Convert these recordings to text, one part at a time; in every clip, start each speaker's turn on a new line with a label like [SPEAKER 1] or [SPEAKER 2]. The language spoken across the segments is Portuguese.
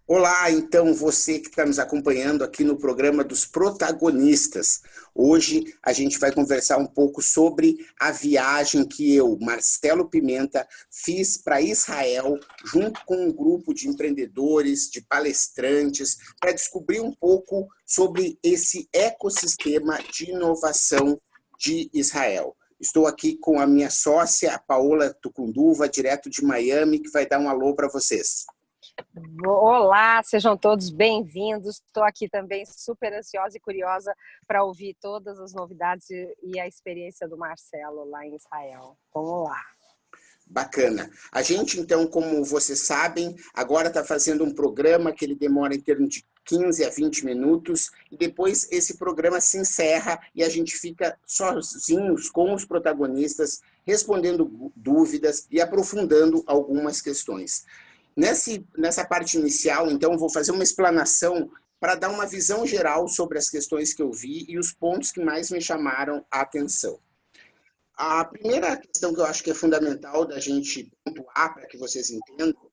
[SPEAKER 1] Olá, então você que está nos acompanhando aqui no programa dos protagonistas. Hoje a gente vai conversar um pouco sobre a viagem que eu, Marcelo Pimenta, fiz para Israel, junto com um grupo de empreendedores, de palestrantes, para descobrir um pouco sobre esse ecossistema de inovação de Israel. Estou aqui com a minha sócia, a Paola Tucunduva, direto de Miami, que vai dar um alô para vocês.
[SPEAKER 2] Olá, sejam todos bem-vindos. Estou aqui também super ansiosa e curiosa para ouvir todas as novidades e a experiência do Marcelo lá em Israel. Vamos lá.
[SPEAKER 1] Bacana. A gente, então, como vocês sabem, agora está fazendo um programa que ele demora em torno de 15 a 20 minutos e depois esse programa se encerra e a gente fica sozinhos com os protagonistas, respondendo dúvidas e aprofundando algumas questões. Nessa parte inicial, então, vou fazer uma explanação para dar uma visão geral sobre as questões que eu vi e os pontos que mais me chamaram a atenção. A primeira questão que eu acho que é fundamental da gente pontuar, para que vocês entendam,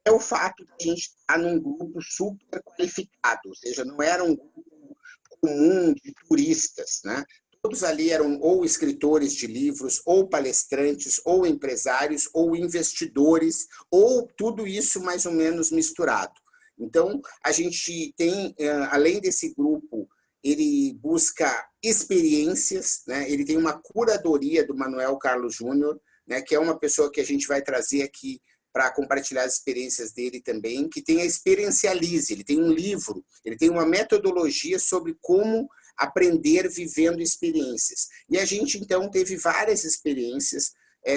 [SPEAKER 1] é o fato de a gente estar num grupo super qualificado, ou seja, não era um grupo comum de turistas, né? Todos ali eram ou escritores de livros, ou palestrantes, ou empresários, ou investidores, ou tudo isso mais ou menos misturado. Então, a gente tem, além desse grupo, ele busca experiências, né? Ele tem uma curadoria do Manuel Carlos Júnior, né? Que é uma pessoa que a gente vai trazer aqui para compartilhar as experiências dele também, que tem a Experiencialize, ele tem um livro, ele tem uma metodologia sobre como aprender vivendo experiências. E a gente, então, teve várias experiências,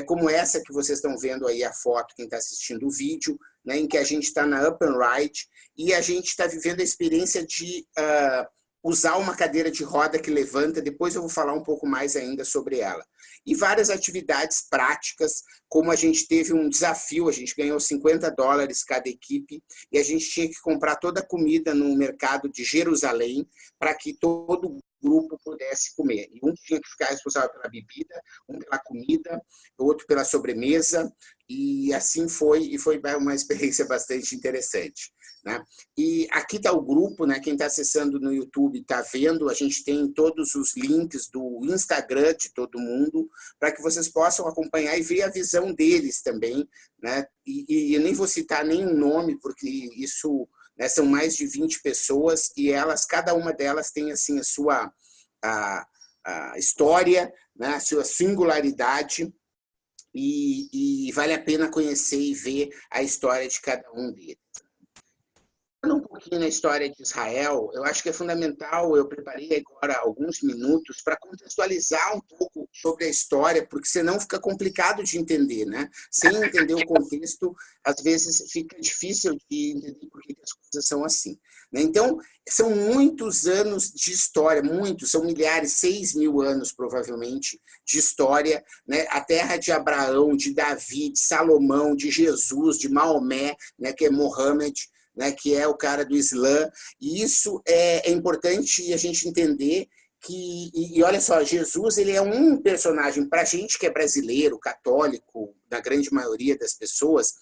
[SPEAKER 1] como essa que vocês estão vendo aí, a foto, quem está assistindo o vídeo, né, em que a gente está na Up and Right, e a gente está vivendo a experiência de usar uma cadeira de roda que levanta, depois eu vou falar um pouco mais ainda sobre ela. E várias atividades práticas, como a gente teve um desafio, a gente ganhou $50 cada equipe, e a gente tinha que comprar toda a comida no mercado de Jerusalém, para que todo o grupo pudesse comer. E um tinha que ficar responsável pela bebida, um pela comida, o outro pela sobremesa, e assim foi, e foi uma experiência bastante interessante, né? E aqui está o grupo, né? Quem está acessando no YouTube está vendo, a gente tem todos os links do Instagram de todo mundo, para que vocês possam acompanhar e ver a visão deles também, né? E eu nem vou citar nenhum nome, porque isso, né, são mais de 20 pessoas, e elas, cada uma delas tem assim a sua a história, né, a sua singularidade, e vale a pena conhecer e ver a história de cada um deles. Um pouquinho na história de Israel, eu acho que é fundamental, eu preparei agora alguns minutos para contextualizar um pouco sobre a história, porque senão fica complicado de entender, né? Sem entender o contexto, às vezes fica difícil de entender por que as coisas são assim, né? Então, são muitos anos de história, muitos, são milhares, 6.000 anos provavelmente, de história, né? A terra de Abraão, de Davi, de Salomão, de Jesus, de Maomé, né? Que é Mohammed, né, que é o cara do Islã, e isso é importante a gente entender que, e olha só, Jesus ele é um personagem, para a gente que é brasileiro, católico, na grande maioria das pessoas,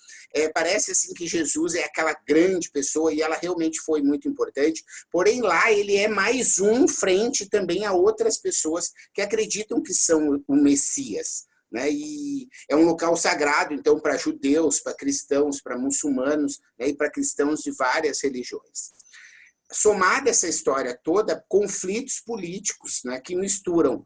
[SPEAKER 1] parece assim que Jesus é aquela grande pessoa, e ela realmente foi muito importante, porém lá ele é mais um frente também a outras pessoas que acreditam que são o Messias, né? E é um local sagrado, então, para judeus, para cristãos, para muçulmanos, né? E para cristãos de várias religiões. Somada essa história toda, conflitos políticos, né? Que misturam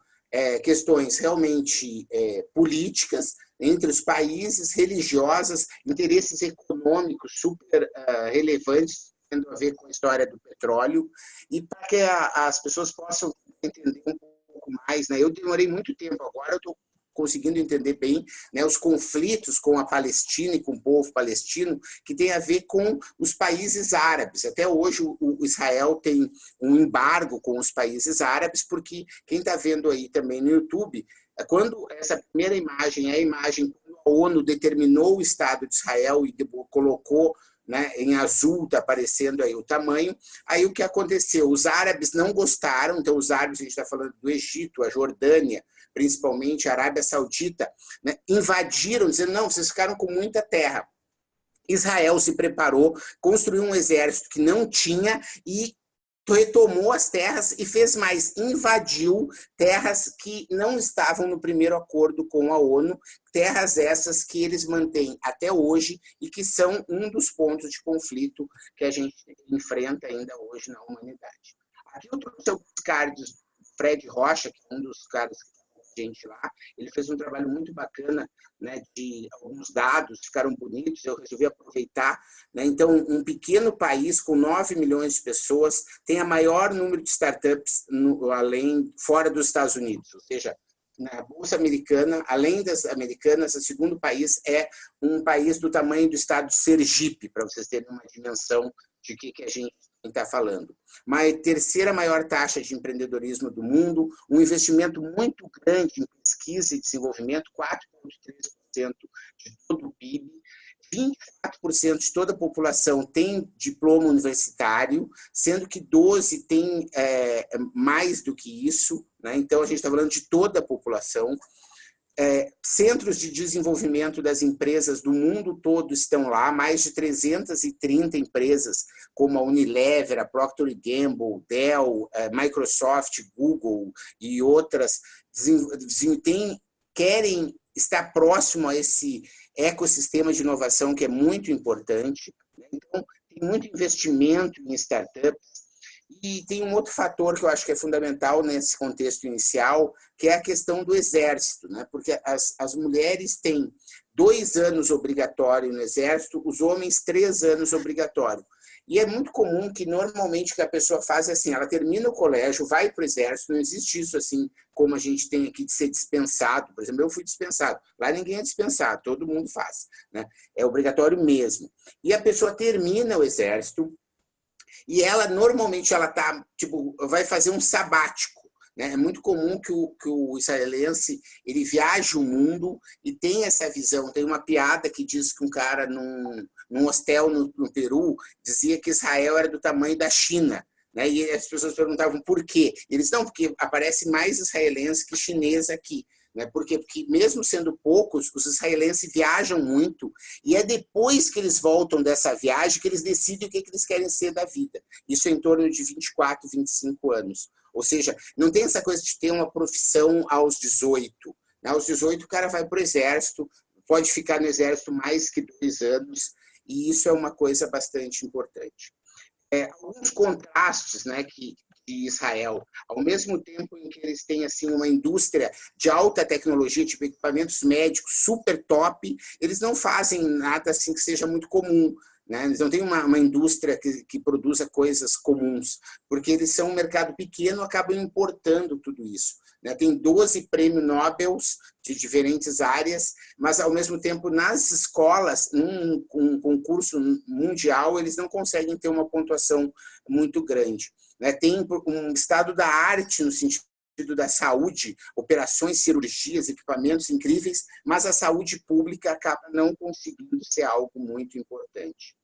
[SPEAKER 1] questões realmente políticas entre os países, religiosas, interesses econômicos super relevantes, tendo a ver com a história do petróleo, e para que as pessoas possam entender um pouco mais, né? Eu demorei muito tempo, agora eu estou conseguindo entender bem, né, os conflitos com a Palestina e com o povo palestino, que tem a ver com os países árabes. Até hoje o Israel tem um embargo com os países árabes, porque quem está vendo aí também no YouTube, quando essa primeira imagem é a imagem quando a ONU determinou o Estado de Israel e colocou, né, em azul, está aparecendo aí o tamanho. Aí o que aconteceu? Os árabes não gostaram, então os árabes, a gente está falando do Egito, a Jordânia, principalmente a Arábia Saudita, né, invadiram, dizendo, não, vocês ficaram com muita terra. Israel se preparou, construiu um exército que não tinha e retomou as terras e fez mais, invadiu terras que não estavam no primeiro acordo com a ONU, terras essas que eles mantêm até hoje e que são um dos pontos de conflito que a gente enfrenta ainda hoje na humanidade. Aqui eu trouxe alguns cards do Fred Rocha, que é um dos caras que gente lá, ele fez um trabalho muito bacana, né, de alguns dados, ficaram bonitos, eu resolvi aproveitar, né? Então, um pequeno país com 9 milhões de pessoas tem a maior número de startups fora dos Estados Unidos, ou seja, na Bolsa Americana, além das americanas, o segundo país é um país do tamanho do estado de Sergipe, para vocês terem uma dimensão de que a gente está falando. Mas a terceira maior taxa de empreendedorismo do mundo, um investimento muito grande em pesquisa e desenvolvimento, 4,3% de todo o PIB, 24% de toda a população tem diploma universitário, sendo que 12% tem mais do que isso, né? Então a gente está falando de toda a população. Centros de desenvolvimento das empresas do mundo todo estão lá, mais de 330 empresas, como a Unilever, a Procter & Gamble, Dell, Microsoft, Google e outras, querem estar próximo a esse ecossistema de inovação que é muito importante. Então, tem muito investimento em startups. E tem um outro fator que eu acho que é fundamental nesse contexto inicial, que é a questão do exército, né? Porque as mulheres têm 2 anos obrigatório no exército, os homens 3 anos obrigatório. E é muito comum que normalmente o que a pessoa faz é assim, ela termina o colégio, vai para o exército, não existe isso assim como a gente tem aqui de ser dispensado. Por exemplo, eu fui dispensado. Lá ninguém é dispensado, todo mundo faz, né? É obrigatório mesmo. E a pessoa termina o exército, e ela, normalmente, vai fazer um sabático, né? É muito comum que o israelense ele viaje o mundo e tem essa visão. Tem uma piada que diz que um cara num hostel no Peru dizia que Israel era do tamanho da China, né? E as pessoas perguntavam por quê. Eles não, porque aparece mais israelense que chinês aqui. Por quê? Porque mesmo sendo poucos, os israelenses viajam muito e é depois que eles voltam dessa viagem que eles decidem o que eles querem ser da vida. Isso é em torno de 24, 25 anos. Ou seja, não tem essa coisa de ter uma profissão aos 18. Aos 18 o cara vai para o exército, pode ficar no exército mais que 2 anos e isso é uma coisa bastante importante. Alguns contrastes, né, de Israel, ao mesmo tempo em que eles têm assim uma indústria de alta tecnologia, tipo equipamentos médicos super top, eles não fazem nada assim que seja muito comum, né? Eles não têm uma indústria que produza coisas comuns, porque eles são um mercado pequeno, acabam importando tudo isso, né? Tem 12 prêmios Nobel de diferentes áreas, mas ao mesmo tempo nas escolas, num concurso mundial, eles não conseguem ter uma pontuação muito grande. Tem um estado da arte no sentido da saúde, operações, cirurgias, equipamentos incríveis, mas a saúde pública acaba não conseguindo ser algo muito importante.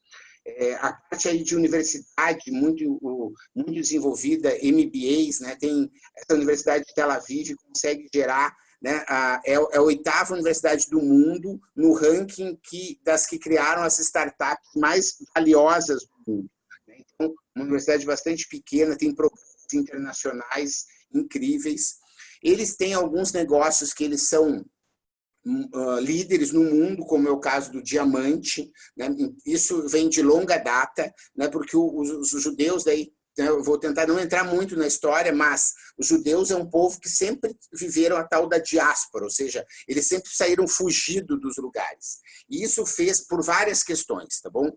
[SPEAKER 1] A parte aí de universidade muito desenvolvida, MBAs, né? Tem essa Universidade de Tel Aviv que consegue gerar, né? É a 8ª universidade do mundo no ranking das que criaram as startups mais valiosas do mundo. Então, uma universidade bastante pequena, tem programas internacionais incríveis. Eles têm alguns negócios que eles são líderes no mundo, como é o caso do diamante, né? Isso vem de longa data, né? Porque os judeus daí, eu vou tentar não entrar muito na história, mas os judeus é um povo que sempre viveram a tal da diáspora, ou seja, eles sempre saíram fugidos dos lugares. E isso fez por várias questões, tá bom?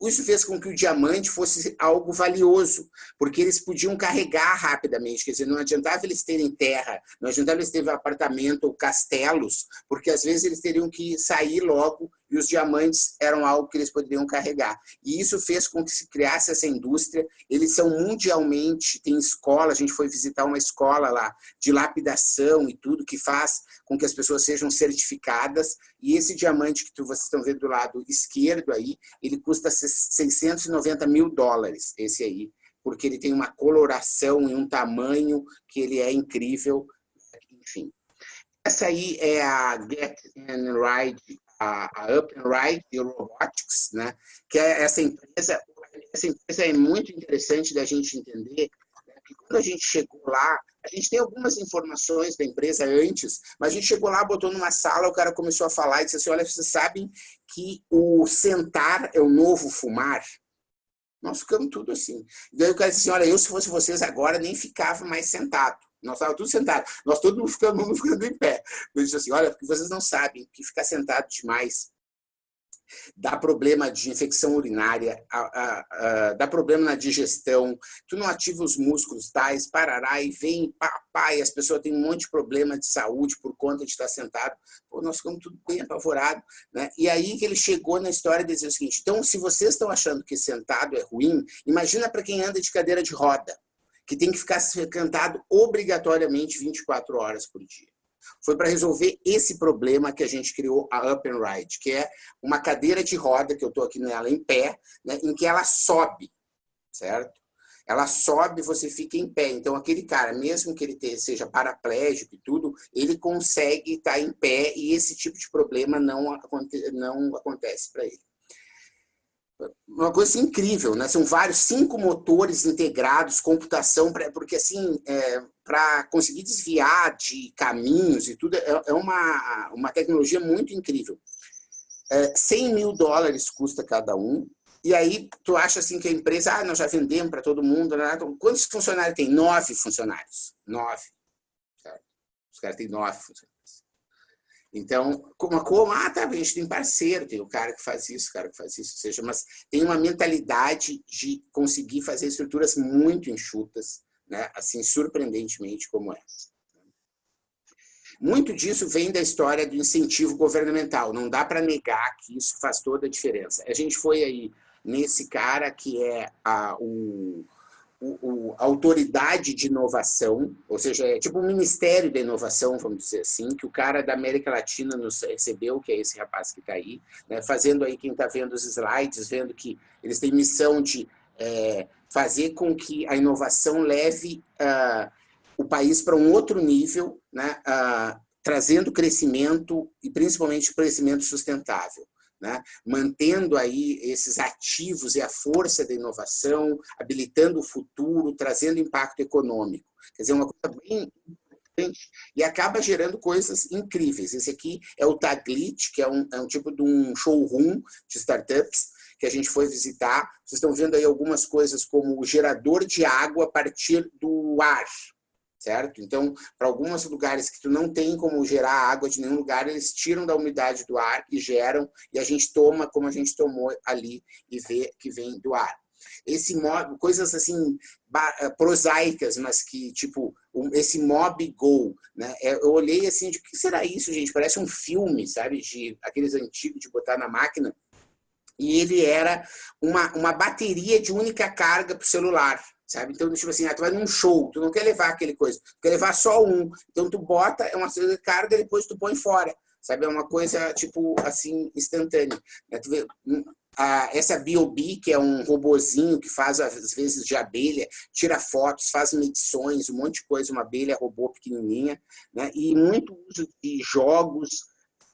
[SPEAKER 1] Isso fez com que o diamante fosse algo valioso, porque eles podiam carregar rapidamente, quer dizer, não adiantava eles terem terra, não adiantava eles terem apartamento ou castelos, porque às vezes eles teriam que sair logo e os diamantes eram algo que eles poderiam carregar. E isso fez com que se criasse essa indústria. Eles são mundialmente, tem escola, a gente foi visitar uma escola lá de lapidação e tudo, que faz com que as pessoas sejam certificadas, e esse diamante que vocês estão vendo do lado esquerdo aí, ele custa $690 mil, esse aí, porque ele tem uma coloração e um tamanho que ele é incrível, enfim. Essa aí é a Get and Ride a Up and Ride Robotics, né? Que é essa empresa é muito interessante da gente entender, né? Que quando a gente chegou lá, a gente tem algumas informações da empresa antes, mas a gente chegou lá, botou numa sala, o cara começou a falar e disse assim, olha, vocês sabem que o sentar é o novo fumar? Nós ficamos tudo assim. Daí o cara disse assim, olha, eu se fosse vocês agora nem ficava mais sentado. Nós estávamos tudo sentados. Nós todo mundo ficando em pé. Eu disse assim, olha, porque vocês não sabem que ficar sentado demais dá problema de infecção urinária, dá problema na digestão, tu não ativa os músculos tais, parará, e vem, papai, as pessoas têm um monte de problema de saúde por conta de estar sentado. Pô, nós ficamos tudo bem apavorado, né? E aí que ele chegou na história de dizer o seguinte, então, se vocês estão achando que sentado é ruim, imagina para quem anda de cadeira de roda, que tem que ficar sentado obrigatoriamente 24 horas por dia. Foi para resolver esse problema que a gente criou a Up and Ride, que é uma cadeira de roda, que eu estou aqui nela em pé, né, em que ela sobe, certo? Ela sobe, você fica em pé. Então, aquele cara, mesmo que ele seja paraplégico e tudo, ele consegue estar em pé e esse tipo de problema não acontece para ele. Uma coisa incrível, né? São 5 motores integrados, computação, porque assim, para conseguir desviar de caminhos e tudo, é uma tecnologia muito incrível. $100 mil custa cada um, e aí tu acha assim que a empresa, nós já vendemos para todo mundo, né? Quantos funcionários tem? 9 funcionários. 9. Certo? Os caras têm 9 funcionários. Então, tá, a gente tem parceiro, tem o cara que faz isso, ou seja, mas tem uma mentalidade de conseguir fazer estruturas muito enxutas, né? Assim, surpreendentemente como essa. Muito disso vem da história do incentivo governamental, não dá para negar que isso faz toda a diferença. A gente foi aí nesse cara que é a autoridade de inovação, ou seja, é tipo o Ministério da Inovação, vamos dizer assim, que o cara da América Latina nos recebeu, que é esse rapaz que está aí, né, fazendo aí, quem está vendo os slides, vendo que eles têm missão de fazer com que a inovação leve o país para um outro nível, né, trazendo crescimento e principalmente crescimento sustentável. Né? Mantendo aí esses ativos e a força da inovação, habilitando o futuro, trazendo impacto econômico. Quer dizer, uma coisa bem importante e acaba gerando coisas incríveis. Esse aqui é o Taglit, que é um tipo de um showroom de startups que a gente foi visitar. Vocês estão vendo aí algumas coisas como o gerador de água a partir do ar. Certo? Então, para alguns lugares que tu não tem como gerar água de nenhum lugar, eles tiram da umidade do ar e geram, e a gente toma como a gente tomou ali e vê que vem do ar. Coisas assim prosaicas, mas que tipo esse Mob Go, né? Eu olhei assim, de que será isso, gente? Parece um filme, sabe? De aqueles antigos de botar na máquina. E ele era uma bateria de única carga para o celular. Sabe? Então, tipo assim, tu vai num show, tu não quer levar aquele coisa, tu quer levar só um. Então, tu bota, é uma carga, depois tu põe fora. Sabe? É uma coisa, tipo, assim, instantânea. Tu vê, essa B.O.B., que é um robozinho que faz, às vezes, de abelha, tira fotos, faz medições, um monte de coisa, uma abelha robô pequenininha, né? E muito uso de jogos,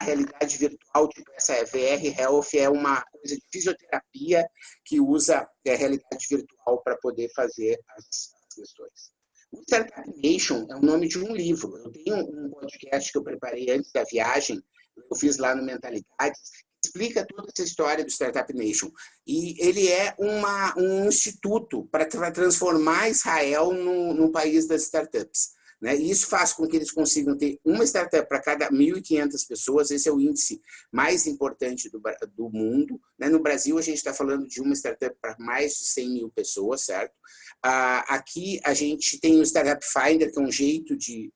[SPEAKER 1] a realidade virtual, tipo essa VR Health é uma coisa de fisioterapia que usa a realidade virtual para poder fazer as questões. O Startup Nation é o nome de um livro. Eu tenho um podcast que eu preparei antes da viagem, eu fiz lá no Mentalidades, que explica toda essa história do Startup Nation. E ele é um instituto para transformar Israel no país das startups. Né? E isso faz com que eles consigam ter uma startup para cada 1.500 pessoas. Esse é o índice mais importante do mundo. Né? No Brasil, a gente está falando de uma startup para mais de 100 mil pessoas, certo? Aqui a gente tem o Startup Finder, que é um jeito de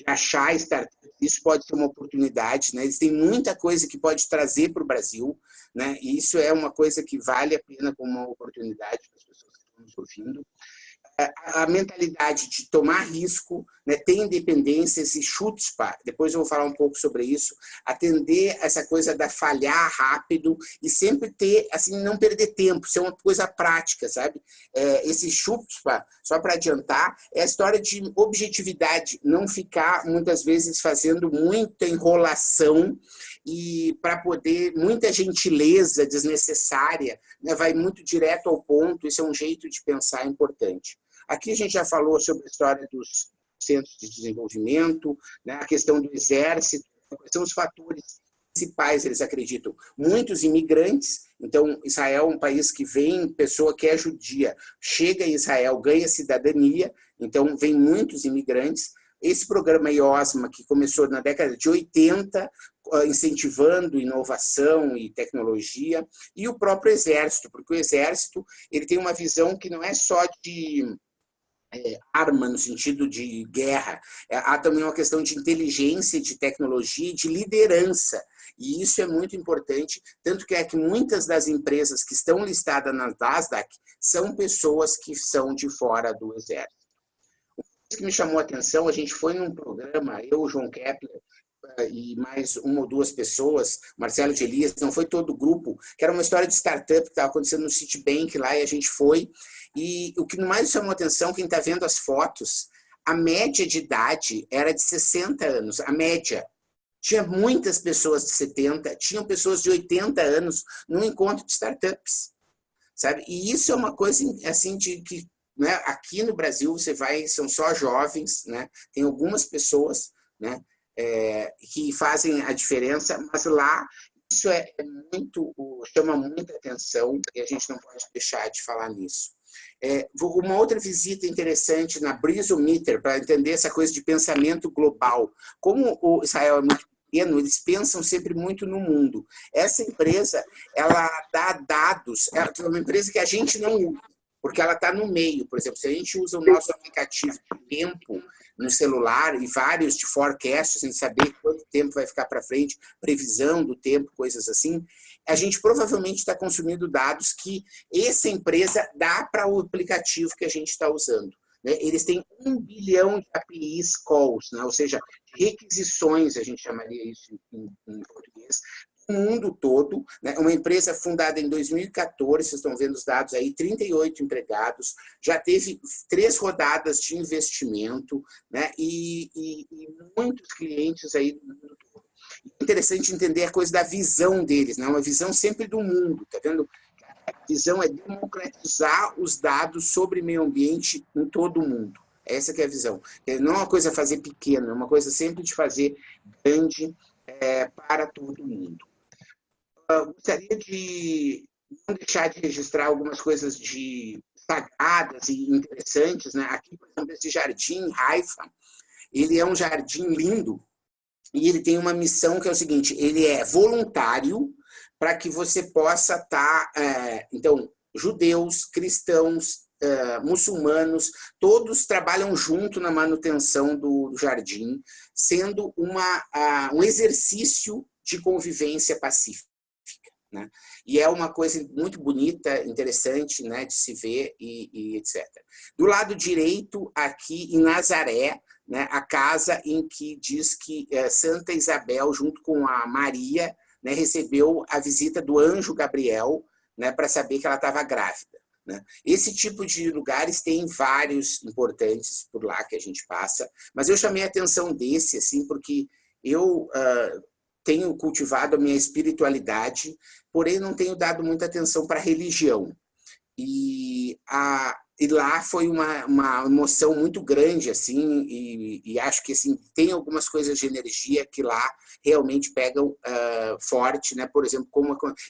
[SPEAKER 1] achar startups. Isso pode ser uma oportunidade. Né? Eles têm muita coisa que pode trazer para o Brasil. Né? E isso é uma coisa que vale a pena como uma oportunidade para as pessoas que estão nos ouvindo. A mentalidade de tomar risco, né, ter independência, esse chutzpah, depois eu vou falar um pouco sobre isso, atender essa coisa da falhar rápido e sempre ter, assim, não perder tempo, ser uma coisa prática, sabe? Esse chutzpah, só para adiantar, é a história de objetividade, não ficar muitas vezes fazendo muita enrolação e para poder, muita gentileza desnecessária, né, vai muito direto ao ponto, esse é um jeito de pensar importante. Aqui a gente já falou sobre a história dos centros de desenvolvimento, né, a questão do exército, quais são os fatores principais, eles acreditam. Muitos imigrantes, então Israel é um país que vem pessoa que é judia, chega em Israel, ganha cidadania, então vem muitos imigrantes. Esse programa IOSMA, que começou na década de 80, incentivando inovação e tecnologia, e o próprio Exército, porque o Exército ele tem uma visão que não é só de arma no sentido de guerra, há também uma questão de inteligência, de tecnologia e de liderança, e isso é muito importante, tanto que é que muitas das empresas que estão listadas na Nasdaq são pessoas que são de fora do Exército. Uma coisa que me chamou a atenção, a gente foi num programa, eu, João Kepler, e mais uma ou duas pessoas, Marcelo de Elias, não foi todo o grupo, que era uma história de startup que estava acontecendo no Citibank lá, e a gente foi, e o que mais chamou a atenção, quem está vendo as fotos, a média de idade era de 60 anos, a média. Tinha muitas pessoas de 70, tinham pessoas de 80 anos num encontro de startups, sabe? E isso é uma coisa assim de que, né, aqui no Brasil você vai, são só jovens, né? Tem algumas pessoas, né, que fazem a diferença, mas lá isso chama muita atenção e a gente não pode deixar de falar nisso. Uma outra visita interessante na Brizometer, para entender essa coisa de pensamento global. Como o Israel é muito pequeno, eles pensam sempre muito no mundo. Essa empresa, ela dá dados, é uma empresa que a gente não usa, porque ela está no meio. Por exemplo, se a gente usa o nosso aplicativo de tempo no celular e vários de forecast, sem saber quanto tempo vai ficar para frente, previsão do tempo, coisas assim, a gente provavelmente está consumindo dados que essa empresa dá para o aplicativo que a gente está usando. Né? Eles têm 1 bilhão de APIs calls, né? Ou seja, requisições, a gente chamaria isso em português, no mundo todo, né? Uma empresa fundada em 2014, vocês estão vendo os dados aí, 38 empregados, já teve 3 rodadas de investimento, né? E muitos clientes aí no mundo todo. Interessante entender a coisa da visão deles, né? Uma visão sempre do mundo, tá vendo? A visão é democratizar os dados sobre meio ambiente em todo o mundo. Essa que é a visão. Não é uma coisa fazer pequena, é uma coisa sempre de fazer grande para todo mundo. Gostaria de não deixar de registrar algumas coisas sagradas e interessantes, né? Aqui, por exemplo, esse jardim Haifa, ele é um jardim lindo e ele tem uma missão que é o seguinte, ele é voluntário para que você possa estar, então, judeus, cristãos, muçulmanos, todos trabalham junto na manutenção do jardim, sendo um exercício de convivência pacífica. Né? E é uma coisa muito bonita, interessante, né, de se ver e etc. Do lado direito, aqui em Nazaré, né, a casa em que diz que Santa Isabel, junto com a Maria, né, recebeu a visita do anjo Gabriel, né, para saber que ela estava grávida. Né? Esse tipo de lugares tem vários importantes por lá que a gente passa, mas eu chamei a atenção desse, assim, porque eu tenho cultivado a minha espiritualidade, porém não tenho dado muita atenção para a religião. E lá foi uma emoção muito grande, assim, e acho que assim, tem algumas coisas de energia que lá realmente pegam forte, né? Por exemplo,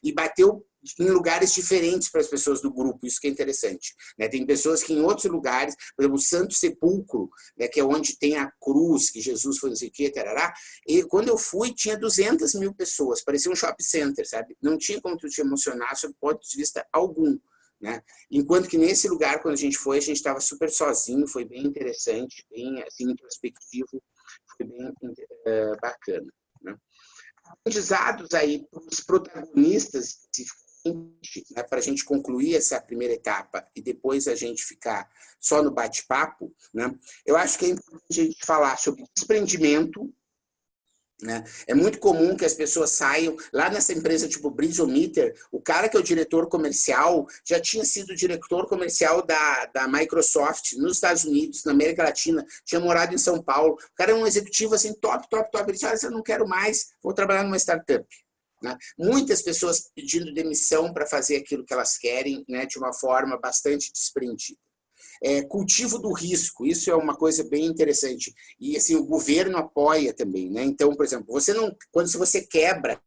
[SPEAKER 1] e bateu em lugares diferentes para as pessoas do grupo, isso que é interessante. Né? Tem pessoas que em outros lugares, por exemplo, o Santo Sepulcro, né, que é onde tem a cruz, que Jesus foi não sei o quê, tarará, e quando eu fui, tinha 200 mil pessoas, parecia um shopping center, sabe? Não tinha como tu te emocionar sob ponto de vista algum. Né? Enquanto que nesse lugar, quando a gente estava super sozinho, foi bem interessante, bem assim, introspectivo, foi bem bacana. Né? Aprendizados aí para os protagonistas, né, para a gente concluir essa primeira etapa e depois a gente ficar só no bate-papo, né? Eu acho que é importante a gente falar sobre desprendimento, né? É muito comum que as pessoas saiam lá nessa empresa tipo Breezometer, o cara que é o diretor comercial já tinha sido diretor comercial da Microsoft nos Estados Unidos, na América Latina, tinha morado em São Paulo. O cara é um executivo assim, top, top, top. Ele disse, olha, eu não quero mais, vou trabalhar numa startup. Né? Muitas pessoas pedindo demissão para fazer aquilo que elas querem, né, de uma forma bastante desprendida. Cultivo do risco, isso é uma coisa bem interessante. E assim, o governo apoia também, né? Então, por exemplo, se você quebra,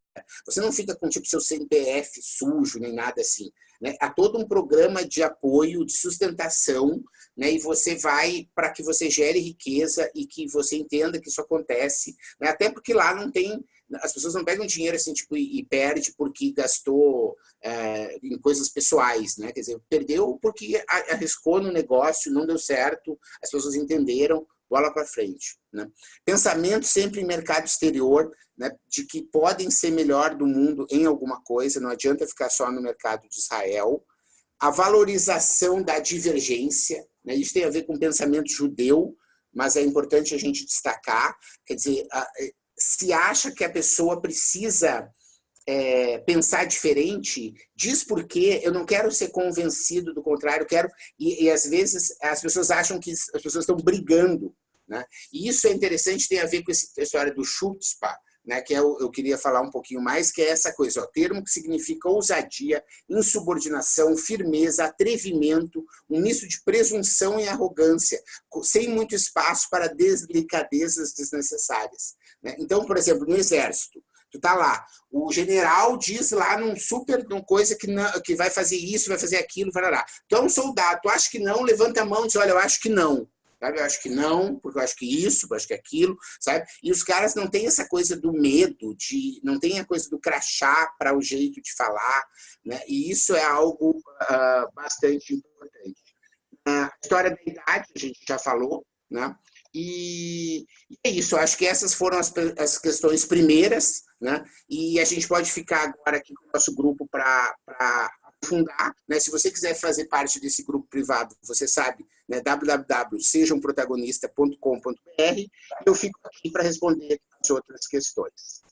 [SPEAKER 1] você não fica com tipo seu CPF sujo, nem nada assim. Né? Há todo um programa de apoio, de sustentação, né? E você vai para que você gere riqueza e que você entenda que isso acontece. Né? Até porque lá não tem. As pessoas não pegam dinheiro assim, tipo, e perde porque gastou em coisas pessoais, né? Quer dizer, perdeu porque arriscou no negócio, não deu certo, as pessoas entenderam, bola para frente. Né? Pensamento sempre em mercado exterior, né? De que podem ser melhor do mundo em alguma coisa, não adianta ficar só no mercado de Israel. A valorização da divergência, né? Isso tem a ver com o pensamento judeu, mas é importante a gente destacar, quer dizer, se acha que a pessoa precisa pensar diferente, diz por quê, eu não quero ser convencido do contrário, quero e às vezes as pessoas acham que as pessoas estão brigando, né? E isso é interessante, tem a ver com essa história do chutzpah, né? Que eu queria falar um pouquinho mais, que é essa coisa, ó, termo que significa ousadia, insubordinação, firmeza, atrevimento, um misto de presunção e arrogância, sem muito espaço para delicadezas desnecessárias. Né? Então, por exemplo, no exército, tu tá lá, o general diz lá num coisa que vai fazer isso, vai fazer aquilo, lá. Tu é um soldado, tu acha que não, levanta a mão e diz, olha, eu acho que não. Sabe? Eu acho que não, porque eu acho que isso, eu acho que aquilo, sabe? E os caras não têm essa coisa do medo, não tem a coisa do crachá para o jeito de falar, né? E isso é algo bastante importante. A história da idade, a gente já falou, né? E é isso, eu acho que essas foram as questões primeiras, né? E a gente pode ficar agora aqui com o nosso grupo para aprofundar, né? Se você quiser fazer parte desse grupo privado, você sabe, né? www.sejamprotagonista.com.br. Eu fico aqui para responder as outras questões.